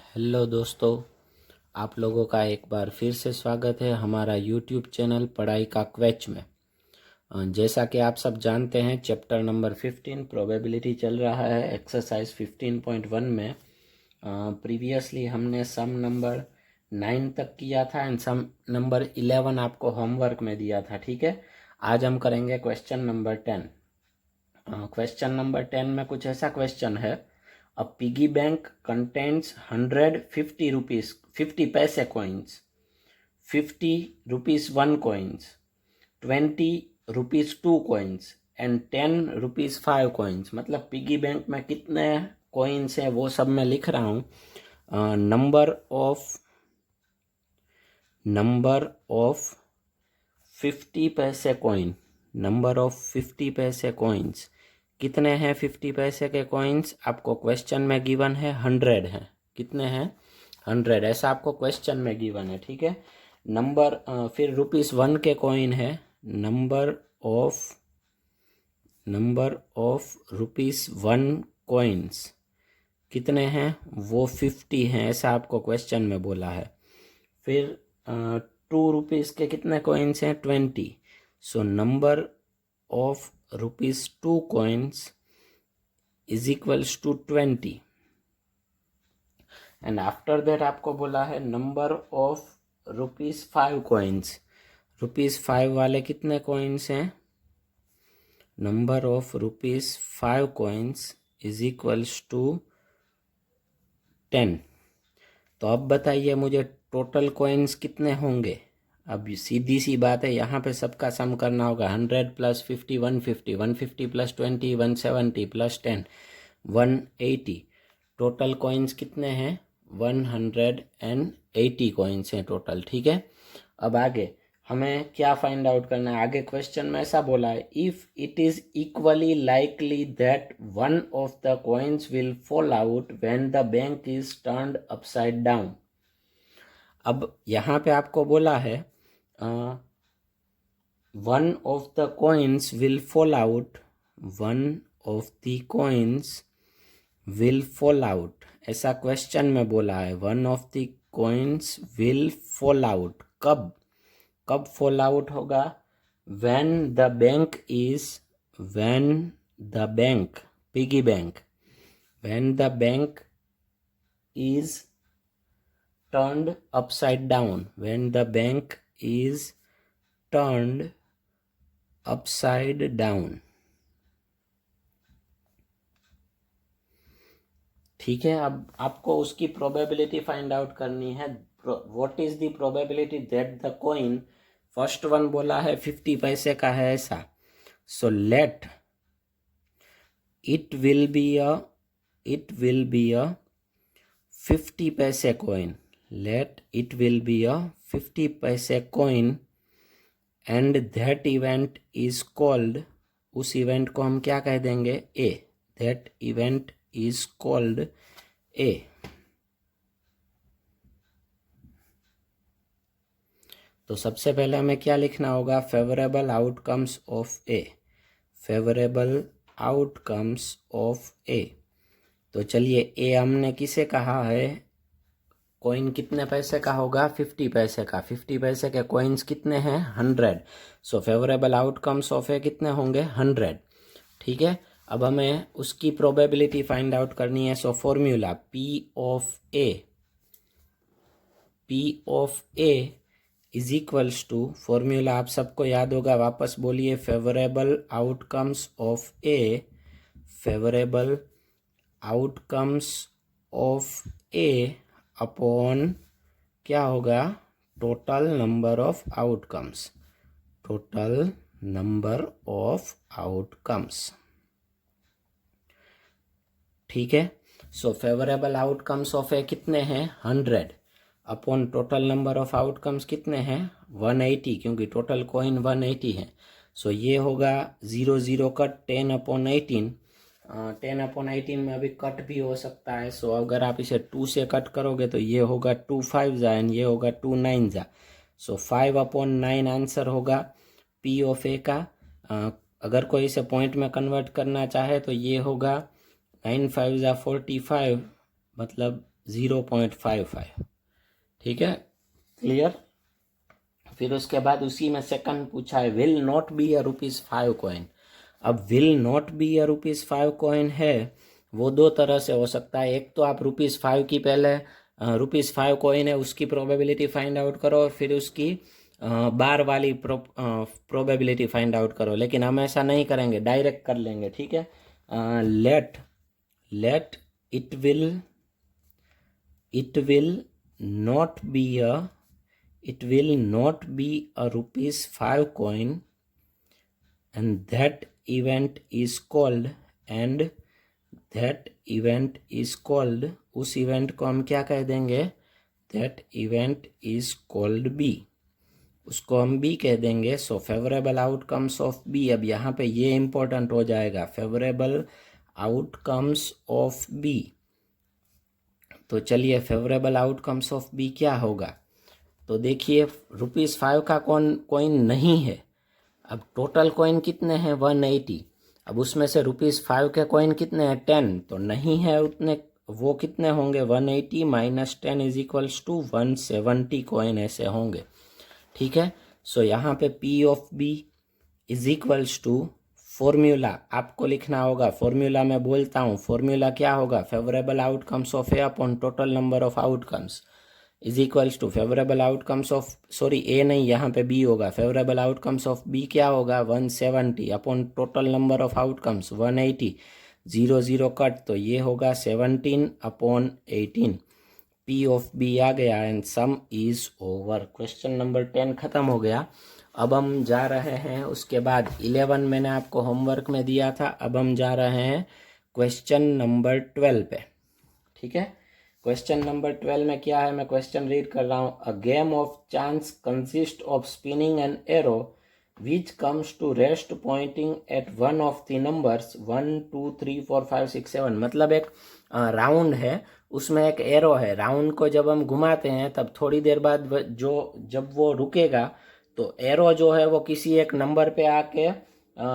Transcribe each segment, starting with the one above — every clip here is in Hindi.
हेलो दोस्तों, आप लोगों का एक बार फिर से स्वागत है हमारा यूट्यूब चैनल पढ़ाई का क्वेच में। जैसा कि आप सब जानते हैं, चैप्टर नंबर 15 प्रोबेबिलिटी चल रहा है एक्सरसाइज 15.1 में। प्रीवियसली हमने सम नंबर 9 तक किया था एंड सम नंबर 11 आपको होमवर्क में दिया था। ठीक है, आज हम करेंगे क्वेश्चन नंबर 10। क्वेश्चन नंबर 10 में कुछ ऐसा क्वेश्चन है, A piggy bank contains 150 rupees 50 पैसे coins, 50 rupees 1 coins, 20 rupees 2 coins and 10 rupees 5 coins। मतलब पिगी बैंक में कितने coins हैं वो सब मैं लिख रहा हूँ। नंबर ऑफ 50 पैसे कॉइन, नंबर ऑफ 50 पैसे कॉइन्स कितने हैं? 50 पैसे के कॉइन्स आपको क्वेश्चन में गिवन है 100 हैं। कितने हैं? 100, ऐसा आपको क्वेश्चन में गिवन है। ठीक है, नंबर फिर ₹1 के कॉइन है, नंबर ऑफ ₹1 कॉइन्स कितने हैं? वो 50 हैं, ऐसा आपको क्वेश्चन में बोला है। फिर ₹2 के कितने कॉइन्स हैं? 20। So number of ₹2 coins is equals to 20 and after that आपको बोला है नंबर ऑफ ₹5 coins। ₹5 वाले कितने coins हैं? Number of ₹5 coins is equals to 10। तो अब बताइए मुझे टोटल coins कितने होंगे? अब सीधी सी बात है, यहाँ पे सबका सम करना होगा। 100 + 50 150, 150 + 20 170 + 10 180। टोटल कॉइन्स कितने हैं? 180 कॉइन्स हैं टोटल। ठीक है, अब आगे हमें क्या फाइंड आउट करना है? आगे क्वेश्चन में ऐसा बोला है, if it is equally likely that one of the coins will fall out when the bank is turned upside down. अब यहाँ पे आपको बोला है one of the coins will fall out, one of the coins will fall out, ऐसा क्वेश्चन में बोला है। one of the coins will fall out, कब fall out होगा? when the bank piggy bank, when the bank is turned upside down, when the bank is turned upside down। ठीक है, अब आपको उसकी प्रोबेबिलिटी फाइंड आउट करनी है। What is the probability that the coin, first one बोला है 50 पैसे का है ऐसा। So let it will be a 50 पैसे coin, let it will be a 50 पैसे coin and that event is called, उस इवेंट को हम क्या कह देंगे? A. That event is called A. तो सबसे पहले हमें क्या लिखना होगा? Favourable outcomes of A, favourable outcomes of ए। तो चलिए, ए हमने किसे कहा है? कॉइन कितने पैसे का होगा? 50 पैसे का। 50 पैसे के कॉइन्स कितने हैं? 100। सो फेवरेबल आउटकम्स ऑफ ए कितने होंगे? 100। ठीक है, अब हमें उसकी प्रोबेबिलिटी फाइंड आउट करनी है। So formula P of A is equals to, formula आप सबको याद होगा, वापस बोलिए, favourable outcomes of A, favourable outcomes of A upon क्या होगा? Total number of outcomes, total number of outcomes. ठीक है, so favourable outcomes of A कितने हैं? 100 upon total number of outcomes कितने हैं? 180, क्योंकि टोटल कॉइन 180 है। सो ये होगा 0 0 कट 10/18। 10/18 में अभी कट भी हो सकता है। सो अगर आप इसे 2 से कट करोगे तो ये होगा 2 5 जा एंड ये होगा 2 9 जा। सो 5/9 आंसर होगा पी ऑफ ए का। अगर कोई इसे पॉइंट में कन्वर्ट करना चाहे तो ये होगा 9 5 जा 45, मतलब 0.55। ठीक है, क्लियर। फिर उसके बाद उसी में सेकंड पूछा है will not be a ₹5 coin. अब will not be a ₹5 coin है वो दो तरह से हो सकता है। एक तो आप ₹5 की पहले ₹5 कॉइन है उसकी प्रोबेबिलिटी फाइंड आउट करो और फिर उसकी बार वाली प्रोबेबिलिटी फाइंड आउट करो, लेकिन हम ऐसा नहीं करेंगे, डायरेक्ट कर लेंगे। ठीक है, late it will not be a ₹5 coin and that event is called उस इवेंट को हम क्या कह देंगे, that event is called B, उसको हम B कह देंगे। सो फेवरेबल आउटकम्स ऑफ B, अब यहाँ पे ये इंपॉर्टेंट हो जाएगा, फेवरेबल आउटकम्स ऑफ B। तो चलिए फेवरेबल आउटकम्स ऑफ B क्या होगा, तो देखिए ₹5 का कॉइन नहीं है। अब टोटल कॉइन कितने हैं 180, अब उसमें से ₹5 के कॉइन कितने हैं 10, तो नहीं है उतने, वो कितने होंगे 180 minus 10 is equals to 170 coin ऐसे होंगे। ठीक है, सो यहाँ पे P of B is equals to formula आपको लिखना होगा, फॉर्मूला मैं बोलता हूँ, फॉर्मूला क्या होगा, favourable outcomes of A upon total number of outcomes is equals to favourable outcomes of, sorry A नहीं, यहाँ पे बी होगा, फेवरेबल आउटकम्स ऑफ बी क्या होगा 170 upon total number of outcomes 180, 0 0 cut, तो ये होगा 17 अपॉन 18। पी ऑफ बी आ गया and some is over. Question number 10 खत्म हो गया। अब हम जा रहे हैं उसके बाद 11 मैंने आपको होमवर्क में दिया था, अब हम जा रहे हैं क्वेश्चन नंबर 12 पे। ठीक है, क्वेश्चन नंबर 12 में क्या है, मैं क्वेश्चन रीड कर रहा हूँ। A game of chance consist of spinning an arrow which comes to rest pointing at one of the numbers 1 2 3 4 5 6 7। मतलब एक राउंड है, उसमें एक एरो है, राउंड को जब हम घुमाते हैं तब थोड़ी देर बाद जब वो रुकेगा तो एरो जो है वो किसी एक नंबर पे आके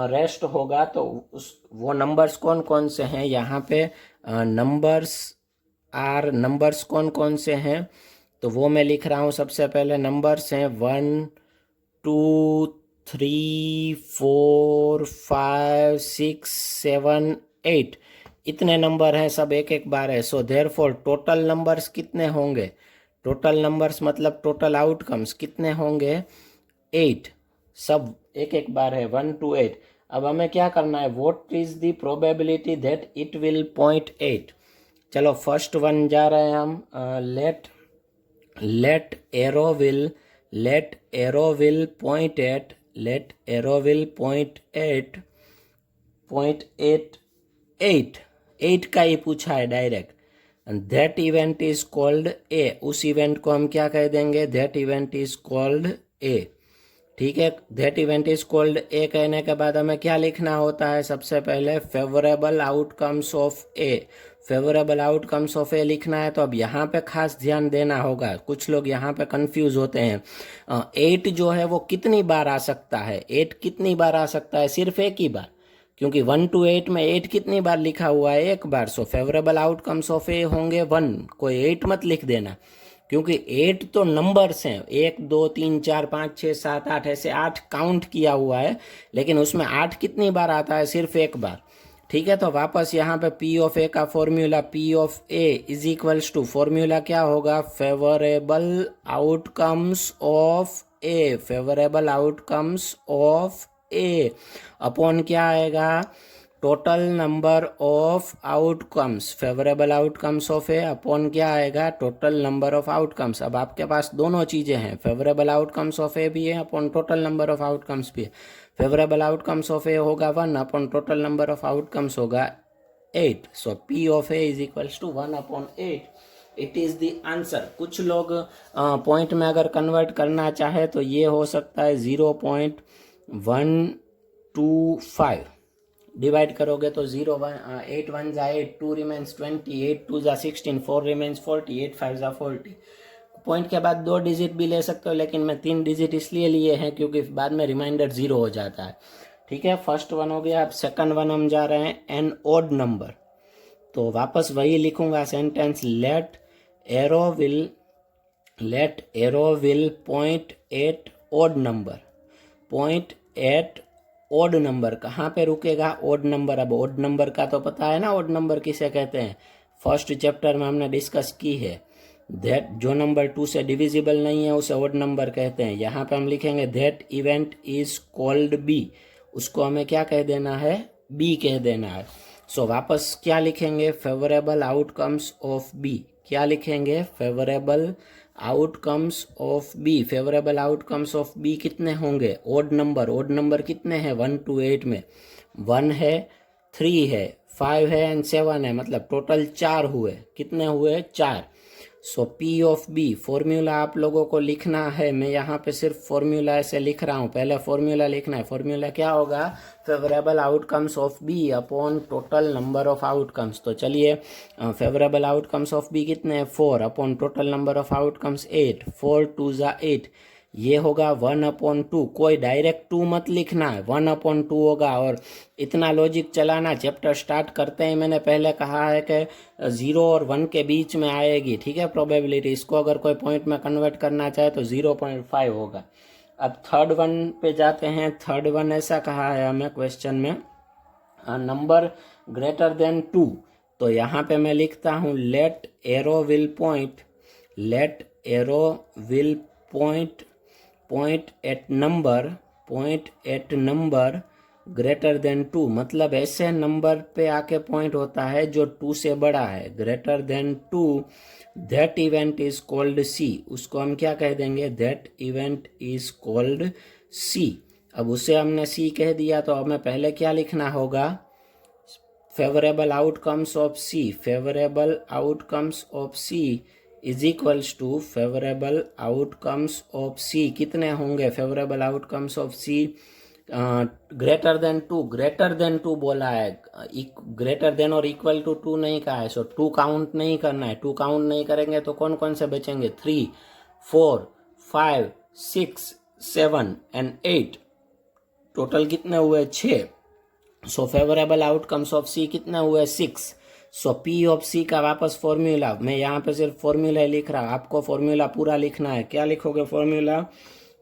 रेस्ट होगा। तो वो नंबर्स कौन कौन से हैं, यहाँ पे नंबर्स कौन कौन से हैं, तो वो मैं लिख रहा हूँ। सबसे पहले नंबर्स हैं 1 2 3 4 5 6 7 8, इतने नंबर हैं, सब एक एक बार है। सो देयरफॉर टोटल नंबर्स कितने होंगे, टोटल नंबर्स मतलब टोटल आउटकम्स कितने होंगे 8, सब एक एक बार है 1 to 8। अब हमें क्या करना है, what is the probability that it will point 8। चलो फर्स्ट वन जा रहे हैं हम, let arrow will point at 8 का ही पूछा है direct. That event is called A, उस इवेंट को हम क्या कह देंगे, that event is called A. ठीक है, that event is called A कहने के बाद हमें क्या लिखना होता है, सबसे पहले favourable outcomes of A, favourable outcomes of A लिखना है। तो अब यहाँ पे खास ध्यान देना होगा, कुछ लोग यहाँ पे कंफ्यूज होते हैं। 8 जो है वो कितनी बार आ सकता है, 8 कितनी बार आ सकता है, सिर्फ एक ही बार, क्योंकि 1 to 8 में 8 कितनी बार लिखा हुआ है, एक बार। सो फेवरेबल आउटकम्स ऑफ ए होंगे 1, कोई 8 मत लिख देना, क्योंकि 8 तो नंबर्स हैं, 1 2 3 4 5 6 7 8 ऐसे 8 काउंट किया हुआ है, लेकिन उसमें 8 कितनी बार आता है, सिर्फ एक बार। ठीक है, तो वापस यहाँ पे पी ऑफ ए का formula, P of A is equals to, formula क्या होगा, favourable outcomes of A, favourable outcomes of A upon क्या आएगा, total number of outcomes, favourable outcomes of A upon क्या आएगा, टोटल नंबर ऑफ आउटकम्स। अब आपके पास दोनों चीजें हैं, फेवरेबल आउटकम्स ऑफ ए भी है upon total number of outcomes भी है। फेवरेबल आउटकम्स ऑफ ए होगा 1 upon total number of outcomes होगा 8। So P of A is equals to 1 upon 8, it is the answer. कुछ लोग पॉइंट में अगर कन्वर्ट करना चाहे तो ये हो सकता है 0.125, डिवाइड करोगे तो 0 8 1 जा 8, 2 रिमेन्स 20, 8 2 जा 16, 4 रिमेन्स 40, 8 5 जा 40। पॉइंट के बाद 2 डिजिट भी ले सकते हो, लेकिन मैं 3 डिजिट इसलिए लिए हैं क्योंकि बाद में रिमाइंडर 0 हो जाता है। ठीक है, फर्स्ट वन हो गया। अब सेकंड वन हम जा रहे हैं एन ऑड नंबर, तो वापस वही लिखूंगा sentence, let arrow will point at odd number. Point at odd number, कहाँ पे रुकेगा? odd number. अब odd number का तो पता है ना, odd number किसे कहते हैं, फर्स्ट चैप्टर में हमने डिस्कस की है। दैट जो नंबर 2 से डिविजिबल नहीं है उसे odd number कहते हैं। यहाँ पे हम लिखेंगे that event is called B, उसको हमें क्या कह देना है? बी कह देना है। सो वापस क्या लिखेंगे? Favourable outcomes of B. क्या लिखेंगे? Favourable outcomes of B. Favourable outcomes of B कितने होंगे? Odd number. ओड नंबर कितने हैं 1 to 8 में? 1 है, 3 है, 5 है एंड 7 है, मतलब टोटल 4 हुए। कितने हुए? 4। सो पी ऑफ बी, फॉर्मूला आप लोगों को लिखना है। मैं यहाँ पे सिर्फ फॉर्मूला ऐसे लिख रहा हूँ, पहले फॉर्मूला लिखना है। फॉर्मूला क्या होगा? Favourable outcomes of B upon total number of outcomes. तो चलिए, फेवरेबल आउटकम्स ऑफ बी कितने हैं? 4 upon total number of outcomes 8। 4 2 ज़ा 8, ये होगा 1/2। कोई डायरेक्ट 2 मत लिखना है, 1/2 होगा। और इतना लॉजिक चलाना, चैप्टर स्टार्ट करते ही मैंने पहले कहा है कि 0 और 1 के बीच में आएगी, ठीक है, प्रोबेबिलिटी। इसको अगर कोई पॉइंट में कन्वर्ट करना चाहे तो 0.5 होगा। अब थर्ड वन पे जाते हैं। थर्ड वन ऐसा कहा है हमें क्वेश्चन में, नंबर ग्रेटर देन 2। तो यहाँ पे मैं लिखता हूँ let arrow will point point at number greater than 2। मतलब ऐसे नंबर पे आके पॉइंट होता है जो 2 से बड़ा है, greater than 2। That event is called C, उसको हम क्या कह देंगे? That event is called C. अब उसे हमने सी कह दिया तो हमें पहले क्या लिखना होगा? Favourable outcomes of C. Favourable outcomes of C is equals to favourable outcomes of C. कितने होंगे favourable outcomes of C? Greater than 2। Greater than 2 बोला है, ग्रेटर देन और इक्वल टू 2 नहीं कहा है। सो 2 काउंट नहीं करना है। 2 काउंट नहीं करेंगे तो कौन कौन से बचेंगे? 3 4 5 6 7 एंड 8। टोटल कितने हुए? 6। सो फेवरेबल आउटकम्स ऑफ सी कितने हुए? 6। सो पी ऑफ सी का वापस फॉर्मूला, मैं यहाँ पे सिर्फ फॉर्मूला लिख रहा हूँ, आपको फॉर्मूला पूरा लिखना है। क्या लिखोगे formula?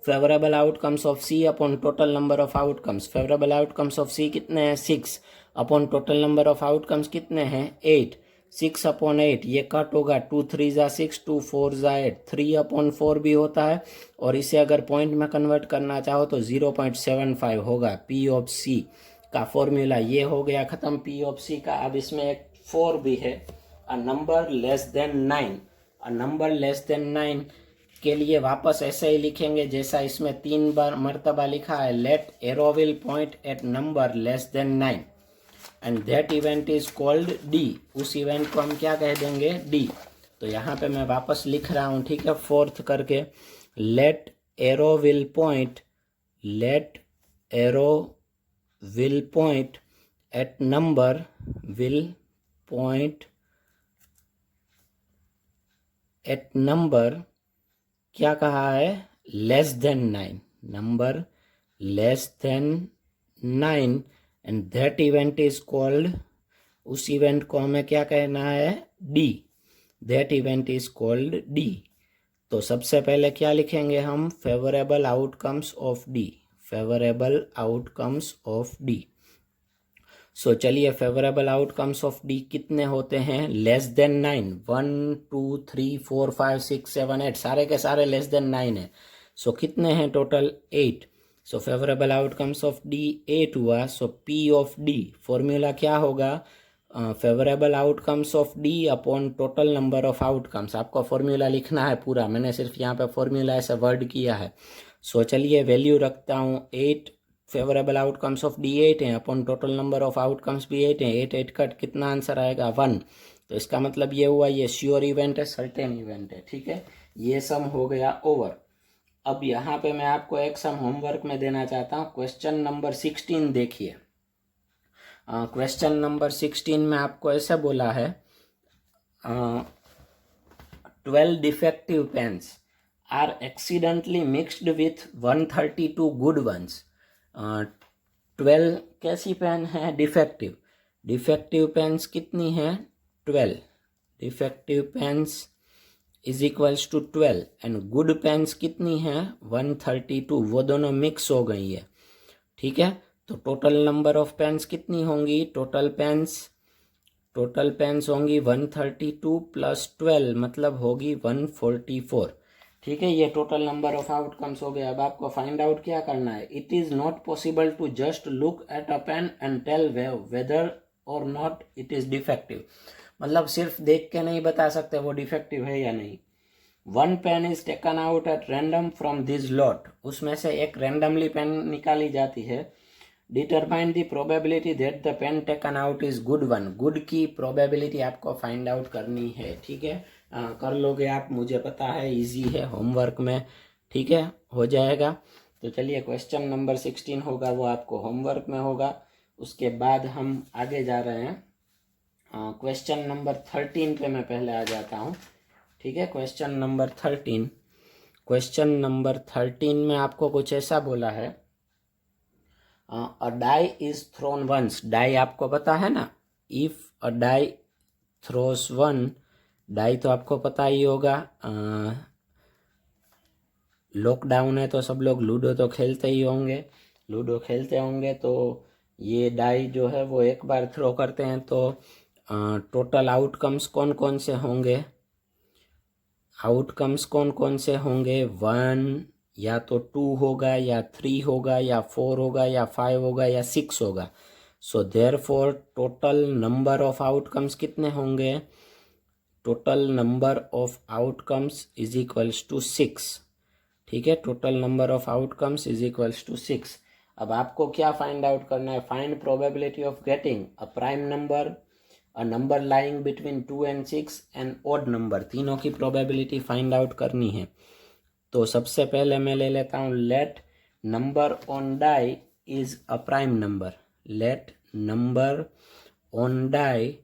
Favourable outcomes of C upon total number of outcomes. Favourable outcomes of C कितने हैं? 6 upon total number of outcomes कितने हैं? 8। 6/8, ये कट होगा, 2 3 ज़ा 6, 2 4 ज़ा 8, 3/4 भी होता है। और इसे अगर पॉइंट में कन्वर्ट करना चाहो तो 0.75 होगा। पी ऑफ सी का फॉर्मूला ये हो गया खत्म, पी ऑफ सी का। अब इसमें एक 4 भी है, a number less than 9। A number less than 9 के लिए वापस ऐसे ही लिखेंगे जैसा इसमें 3 बार मर्तबा लिखा है। Let arrow will point at number less than 9 and that event is called D. उस इवेंट को हम क्या कह देंगे? डी। तो यहाँ पे मैं वापस लिख रहा हूँ, ठीक है, 4th करके। Let arrow will point at number क्या कहा है? Less than 9, number less than 9 and that event is called, उस इवेंट को हमें क्या कहना है? D. That event is called D. तो सबसे पहले क्या लिखेंगे हम? Favourable outcomes of D. Favourable outcomes of D. So चलिए, फेवरेबल आउटकम्स ऑफ डी कितने होते हैं? लेस देन 9, 1 2 3 4 5 6 7 8, सारे के सारे लेस देन 9 है। सो कितने हैं total? 8। So favourable outcomes of D 8 हुआ। सो पी ऑफ डी, फॉर्मूला क्या होगा? Favourable outcomes of D upon total number of outcomes. आपको फॉर्मूला लिखना है पूरा, मैंने सिर्फ यहाँ पे फॉर्मूला ऐसे वर्ड किया है। सो चलिए, वैल्यू रखता हूँ 8। फेवरेबल आउटकम्स ऑफ डी 8 हैं, upon total number of outcomes भी 8 हैं। 8 8 कट, कितना आंसर आएगा? 1। तो इसका मतलब ये हुआ, ये श्योर इवेंट है, सर्टेन इवेंट है, ठीक है। ये सम हो गया ओवर। अब यहाँ पे मैं आपको एक सम होमवर्क में देना चाहता हूँ। क्वेश्चन नंबर 16 देखिए। क्वेश्चन नंबर 16 में आपको ऐसा बोला है, 12 defective pens are accidentally mixed with 132 good ones. 12 कैसी पेन है? डिफेक्टिव। डिफेक्टिव पेन्स कितनी हैं? 12 defective pens is equals to 12 and good pens कितनी है 132, वो दोनों मिक्स हो गई है, ठीक है। तो टोटल नंबर ऑफ पेन्स कितनी होंगी, टोटल पेन्स होंगी 132 प्लस 12 मतलब होगी 144, ठीक है। ये टोटल नंबर ऑफ आउटकम्स हो गया। अब आपको फाइंड आउट क्या करना है, it is not possible to just look at a pen and tell whether or not it is defective, मतलब सिर्फ देख के नहीं बता सकते वो डिफेक्टिव है या नहीं। One pen is taken out at random from this lot, उसमें से एक रैंडमली पेन निकाली जाती है। Determine the probability that the pen taken out is good one, good की प्रोबेबिलिटी आपको फाइंड आउट करनी है, ठीक है। कर लोगे आप, मुझे पता है इजी है, होमवर्क में, ठीक है, हो जाएगा। तो चलिए क्वेश्चन नंबर 16 होगा, वो आपको होमवर्क में होगा। उसके बाद हम आगे जा रहे हैं, क्वेश्चन नंबर 13 पे मैं पहले आ जाता हूँ, ठीक है। क्वेश्चन नंबर 13 में आपको कुछ ऐसा बोला है, a die is thrown once, die आपको पता है ना, if a die throws one, die तो आपको पता ही होगा, लॉकडाउन है तो सब लोग लूडो तो खेलते ही होंगे, लूडो खेलते होंगे। तो ये डाई जो है वो एक बार थ्रो करते हैं तो टोटल आउटकम्स कौन कौन से होंगे, आउटकम्स कौन कौन से होंगे, 1 या तो 2 होगा या 3 होगा या 4 होगा या 5 होगा या 6 होगा। So therefore total number of outcomes कितने होंगे, total number of outcomes is equals to 6, ठीक है। Total number of outcomes is equals to 6। अब आपको क्या फाइंड आउट करना है, find probability of getting a prime number, a number lying between 2 and 6 and odd number, तीनों की प्रोबेबिलिटी फाइंड आउट करनी है। तो सबसे पहले मैं ले लेता हूँ, let number on die is a prime number, let number on die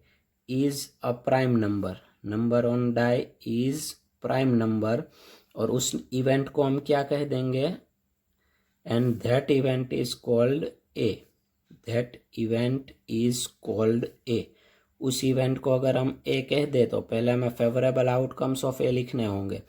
is a prime number, number on die is prime number, और उस इवेंट को हम क्या कह देंगे, and that event is called A, that event is called A. उस इवेंट को अगर हम ए कह दे तो पहले हमें फेवरेबल आउटकम्स ऑफ ए लिखने होंगे,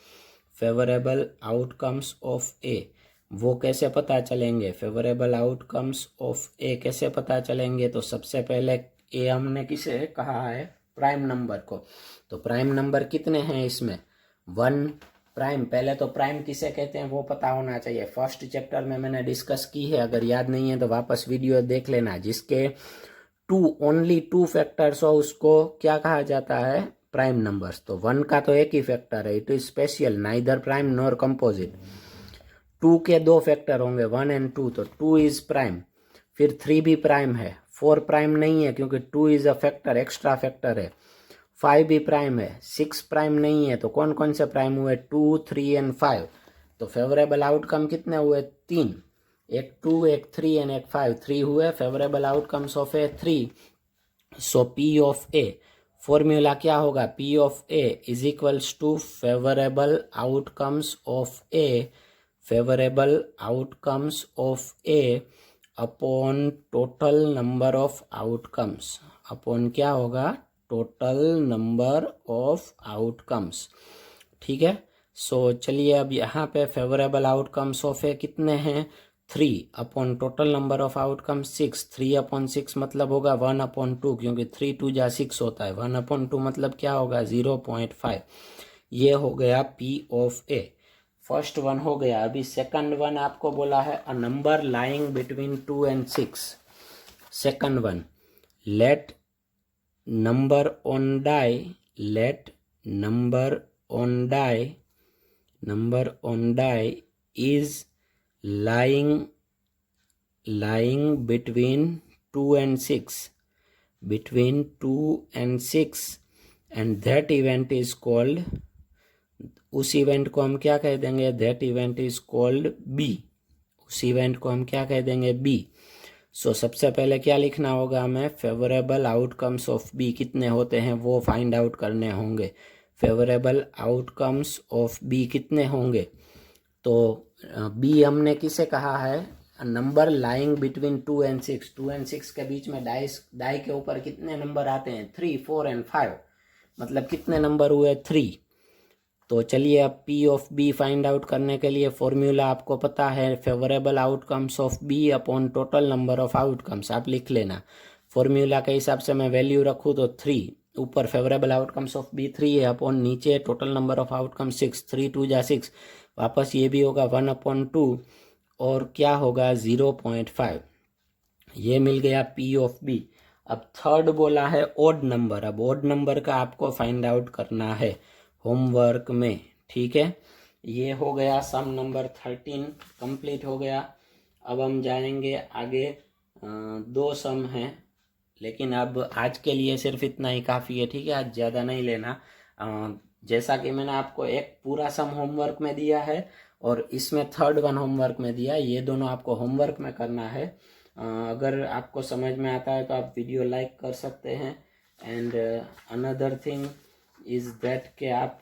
फेवरेबल आउटकम्स ऑफ ए, वो कैसे पता चलेंगे, फेवरेबल आउटकम्स ऑफ ए कैसे पता चलेंगे, तो सबसे पहले ए हमने किसे कहा है, प्राइम नंबर को। तो प्राइम नंबर कितने हैं इसमें, 1 प्राइम, पहले तो प्राइम किसे कहते हैं वो पता होना चाहिए, फर्स्ट चैप्टर में मैंने डिस्कस की है, अगर याद नहीं है तो वापस वीडियो देख लेना। जिसके ओनली 2 फैक्टर्स हो उसको क्या कहा जाता है, प्राइम नंबर्स। तो 1 का तो एक ही फैक्टर है, it is special, neither prime nor composite. 2 के 2 फैक्टर होंगे, 1 and 2, तो 2 इज प्राइम। फिर 3 भी प्राइम है, 4 प्राइम नहीं है क्योंकि 2 is a factor, extra factor है। 5 भी प्राइम है, 6 प्राइम नहीं है, तो कौन कौन से प्राइम हुए, 2, 3 and 5। तो फेवरेबल आउटकम कितने हुए, 3, एक 2, एक 3 एंड एक 5, 3 हुए favourable outcomes of A, 3। So P of A, formula क्या होगा, P of A is equals to favourable outcomes of A, favourable outcomes of A upon total number of outcomes, upon क्या होगा, टोटल नंबर ऑफ आउटकम्स, ठीक है। सो चलिए अब यहाँ पे फेवरेबल आउटकम्स ऑफ ए कितने हैं, 3 upon total number of outcome 6, 3 upon 6 मतलब होगा 1 अपॉन 2, क्योंकि 3 2 जा 6 होता है, 1 अपॉन 2 मतलब क्या होगा 0.5। ये हो गया P of A, first one हो गया। अभी सेकंड वन आपको बोला है a number lying between 2 and 6, second one, let number on die, let number on die, number on die is lying between 2 and 6, between 2 and 6, and that event is called, उस इवेंट को हम क्या कह देंगे, that event is called B, उस इवेंट को हम क्या कह देंगे, B। सो सबसे पहले क्या लिखना होगा हमें, फेवरेबल आउटकम्स ऑफ बी कितने होते हैं वो फाइंड आउट करने होंगे, फेवरेबल आउटकम्स ऑफ बी कितने होंगे। तो बी हमने किसे कहा है, number lying between 2 and 6, 2 and 6 के बीच में डाई के ऊपर कितने नंबर आते हैं, 3, 4 and 5, मतलब कितने नंबर हुए, 3। तो चलिए अब P of B find out करने के लिए फॉर्मूला आपको पता है, favourable outcomes of B upon total number of outcomes. आप लिख लेना। फॉर्मूला के हिसाब से मैं वैल्यू रखूँ तो 3, ऊपर फेवरेबल आउटकम्स ऑफ बी 3 है, अपॉन नीचे टोटल नंबर ऑफ आउटकम 6, 3 2 जा 6, वापस ये भी होगा 1/2 और क्या होगा 0.5। ये मिल गया पी ऑफ बी। अब थर्ड बोला है ओड नंबर। अब ओड नंबर का आपको फाइंड आउट करना है होमवर्क में, ठीक है। ये हो गया सम नंबर 13 कंप्लीट हो गया। अब हम जाएंगे आगे। 2 सम हैं, लेकिन अब आज के लिए सिर्फ इतना ही काफ़ी है, ठीक है। आज ज़्यादा नहीं लेना। जैसा कि मैंने आपको एक पूरा सम होमवर्क में दिया है और इसमें थर्ड वन होमवर्क में दिया है, ये दोनों आपको होमवर्क में करना है। अगर आपको समझ में आता है तो आप वीडियो लाइक कर सकते हैं। And another thing is that कि आप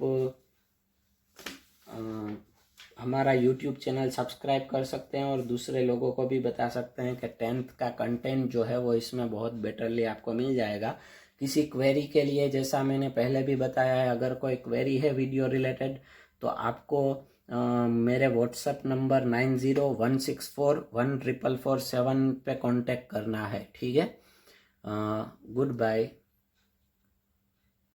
हमारा यूट्यूब चैनल सब्सक्राइब कर सकते हैं और दूसरे लोगों को भी बता सकते हैं कि 10th का कंटेंट जो है वो इसमें बहुत बेटरली आपको मिल जाएगा। किसी क्वेरी के लिए, जैसा मैंने पहले भी बताया है, अगर कोई क्वेरी है वीडियो रिलेटेड तो आपको मेरे व्हाट्सएप नंबर 9016414447 पे कांटेक्ट करना है, ठीक है। Good bye.